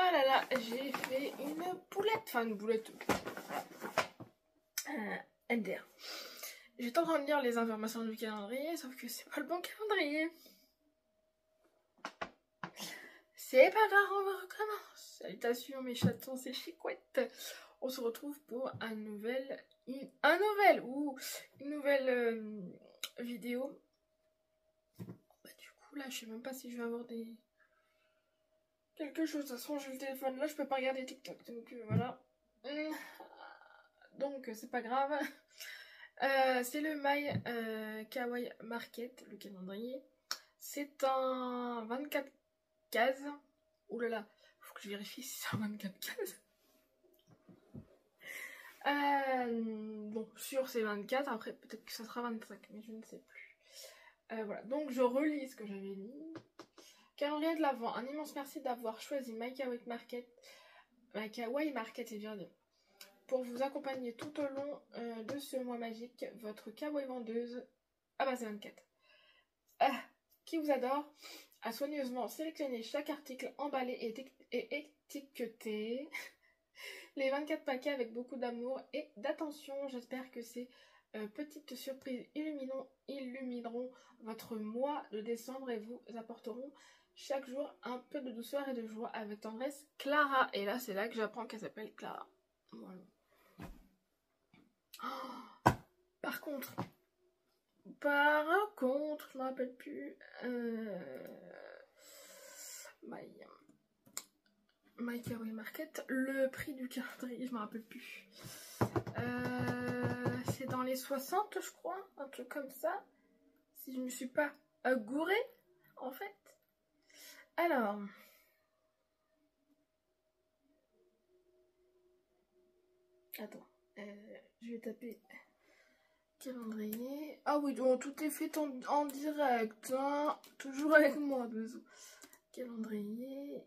Ah là là, j'ai fait une boulette, enfin une boulette NDR. J'étais en train de lire les informations du calendrier, sauf que c'est pas le bon calendrier. C'est pas grave, on recommence. Salutations mes chatons, c'est Chicouette. On se retrouve pour une nouvelle vidéo. Bah, du coup là, je sais même pas si je vais avoir quelque chose. De toute façon, j'ai le téléphone là, je peux pas regarder TikTok. Donc voilà. Donc c'est pas grave. C'est le My Kawaii Market, le calendrier. C'est un 24 cases. Ouh là là, faut que je vérifie si c'est un 24 cases. Bon, sûr c'est 24, après peut-être que ça sera 25, mais je ne sais plus. Voilà, donc je relis ce que j'avais dit. Calendrier de l'Avent, un immense merci d'avoir choisi My Kawaii Market. My Kawaii Market est bien dit. Pour vous accompagner tout au long de ce mois magique, votre kawaii vendeuse, ah bah c'est 24, qui vous adore, a soigneusement sélectionné chaque article emballé et étiqueté. Les 24 paquets avec beaucoup d'amour et d'attention. J'espère que ces petites surprises illumineront votre mois de décembre et vous apporteront chaque jour un peu de douceur et de joie. Avec tendresse, Clara. Et là, c'est là que j'apprends qu'elle s'appelle Clara. Voilà. Oh, par contre, je me rappelle plus. My Kawaii Market, le prix du calendrier, je me rappelle plus. C'est dans les 60, je crois, un truc comme ça. Si je me suis pas gourée, en fait. Alors. Attends, je vais taper calendrier. Ah oui, donc tout est fait en direct, hein. Toujours avec moi, dessous. Calendrier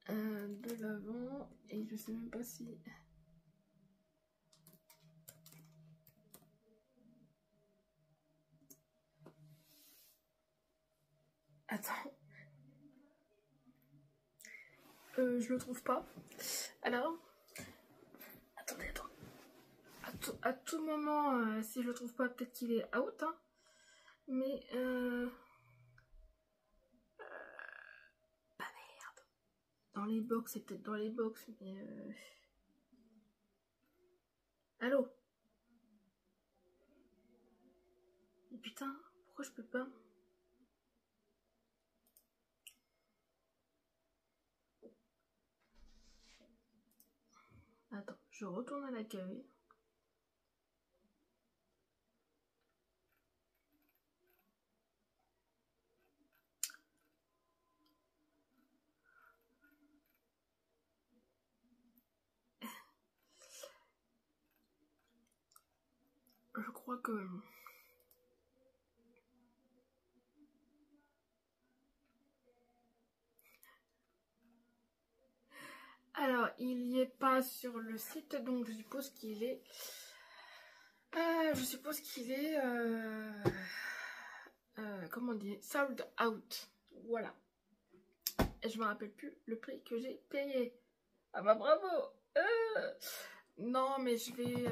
de l'Avent, et je sais même pas si... Attends. Je le trouve pas. Alors, attendez. À tout moment, si je le trouve pas, peut-être qu'il est out. Hein. Mais bah merde. Dans les box, c'est peut-être dans les box, mais allô? Mais putain, pourquoi je peux pas? Attends, je retourne à l'accueil. Je crois que... Alors, il y est pas sur le site, donc je suppose qu'il est... comment on dit? Sold out. Voilà. Et je me rappelle plus le prix que j'ai payé. Ah bah bravo. Non, mais je vais...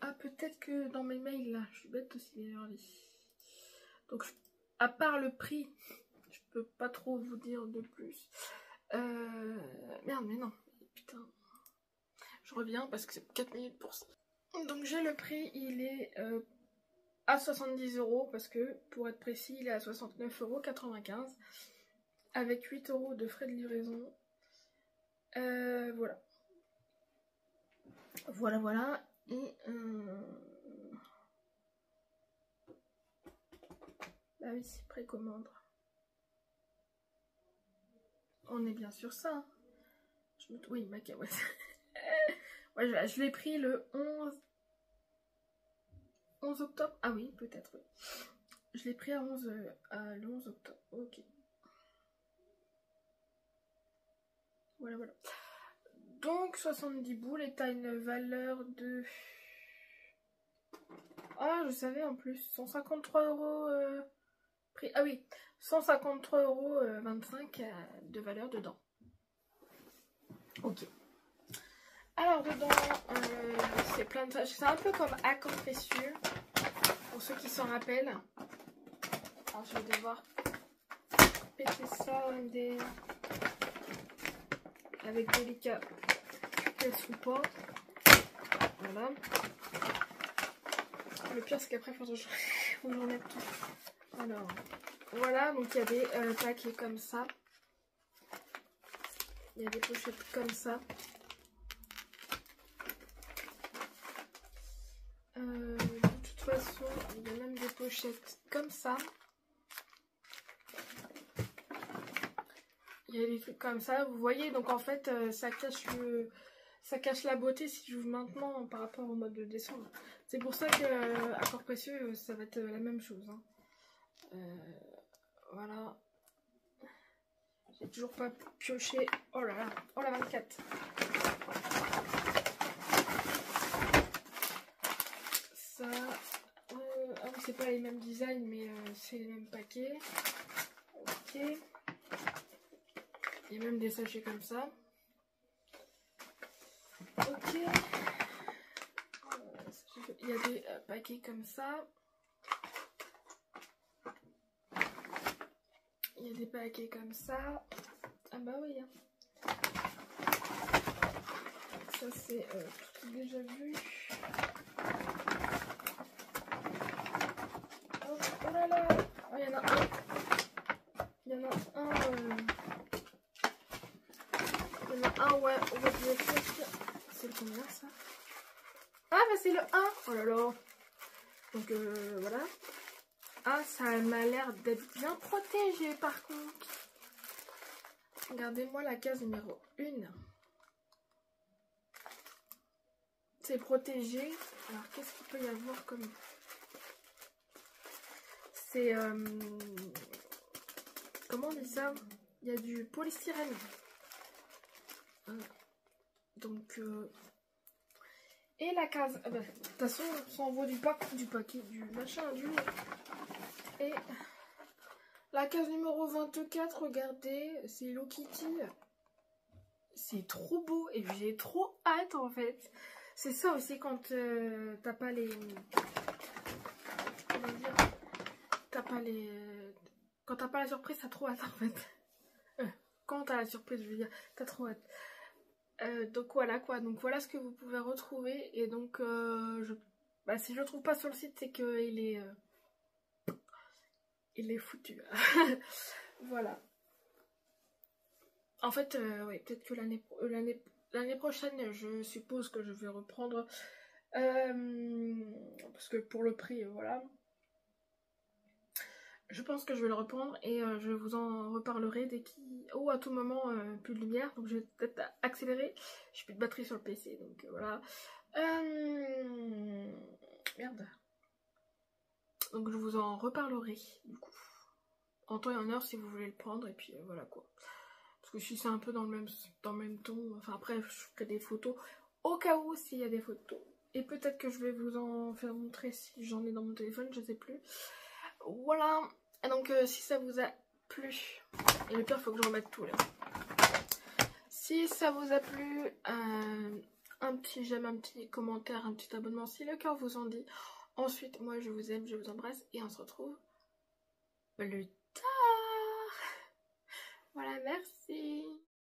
Ah, peut-être que dans mes mails, là, je suis bête aussi, donc, à part le prix, je peux pas trop vous dire de plus. Merde, mais non. Putain. Je reviens parce que c'est 4 minutes pour ça. Donc, j'ai le prix, il est à 70 €, parce que, pour être précis, il est à 69,95 €, avec 8 € de frais de livraison. Voilà. Voilà. Et... bah oui, c'est précommande. On est bien sur ça. Oui, ma kawaii. Ouais, je l'ai pris le 11 octobre. Ah oui, peut-être, oui. Je l'ai pris le 11 octobre. Ok. Voilà. Donc, 70 boules et t'as une valeur de... Ah, je savais en plus. 153 € prix. Ah oui, 153,25 € de valeur dedans. Ok. Alors dedans, c'est plein de... C'est un peu comme accord précieux, pour ceux qui s'en rappellent. Alors je vais devoir péter ça avec délicatesse ou pas. Voilà. Le pire c'est qu'après il faut que j'enlève tout. Alors, voilà, donc il y a des paquets comme ça. Il y a des pochettes comme ça. De toute façon, il y a même des pochettes comme ça. Il y a des trucs comme ça, vous voyez. Donc en fait, ça cache la beauté si je joue maintenant par rapport au mode de décembre. C'est pour ça que accord précieux, ça va être la même chose. Hein. Voilà. J'ai toujours pas pioché. Oh là là, oh la 24. Ça, ah oui, c'est pas les mêmes designs, mais c'est les mêmes paquets. Ok. Il y a même des sachets comme ça. Ok. Il y a des paquets comme ça. Il y a des paquets comme ça. Ah bah oui. Hein. Ça c'est tout déjà vu. Oh, oh là là. Oh, il y en a un. Il y en a un. Il y en a un, ouais. C'est le combien ça? Ah bah c'est le 1. Oh là là. Donc voilà. Ah, ça m'a l'air d'être bien protégé par contre. Regardez-moi la case numéro 1. C'est protégé. Alors qu'est-ce qu'il peut y avoir comme... C'est... comment on dit ça? Il y a du polystyrène. Donc... Et la case... Ah bah, de toute façon, ça envoie du paquet, du machin, du... Et... La case numéro 24, regardez, c'est Hello Kitty. C'est trop beau et j'ai trop hâte en fait. C'est ça aussi quand t'as pas les... Comment dire? T'as pas les... Quand t'as pas la surprise, t'as trop hâte en fait. Quand t'as la surprise, je veux dire, t'as trop hâte. Donc voilà quoi, donc voilà ce que vous pouvez retrouver. Et donc, bah, si je le trouve pas sur le site, c'est qu'il est... il est foutu. Voilà. En fait, oui, peut-être que l'année prochaine, je suppose que je vais reprendre. Parce que pour le prix, voilà. Je pense que je vais le reprendre et je vous en reparlerai dès qu'il... Oh, à tout moment, plus de lumière. Donc je vais peut-être accélérer. J'ai plus de batterie sur le PC, donc voilà. Merde. Donc je vous en reparlerai, du coup. En temps et en heure si vous voulez le prendre. Et puis voilà quoi. Parce que si c'est un peu dans le même ton. Enfin après, je ferai des photos. Au cas où, s'il y a des photos. Et peut-être que je vais vous en faire montrer si j'en ai dans mon téléphone, je sais plus. Voilà. Et donc si ça vous a plu. Et le pire, il faut que je remette tout là. Si ça vous a plu, un petit j'aime, un petit commentaire, un petit abonnement si le cœur vous en dit. Ensuite, moi je vous aime, je vous embrasse et on se retrouve plus tard. Voilà, merci.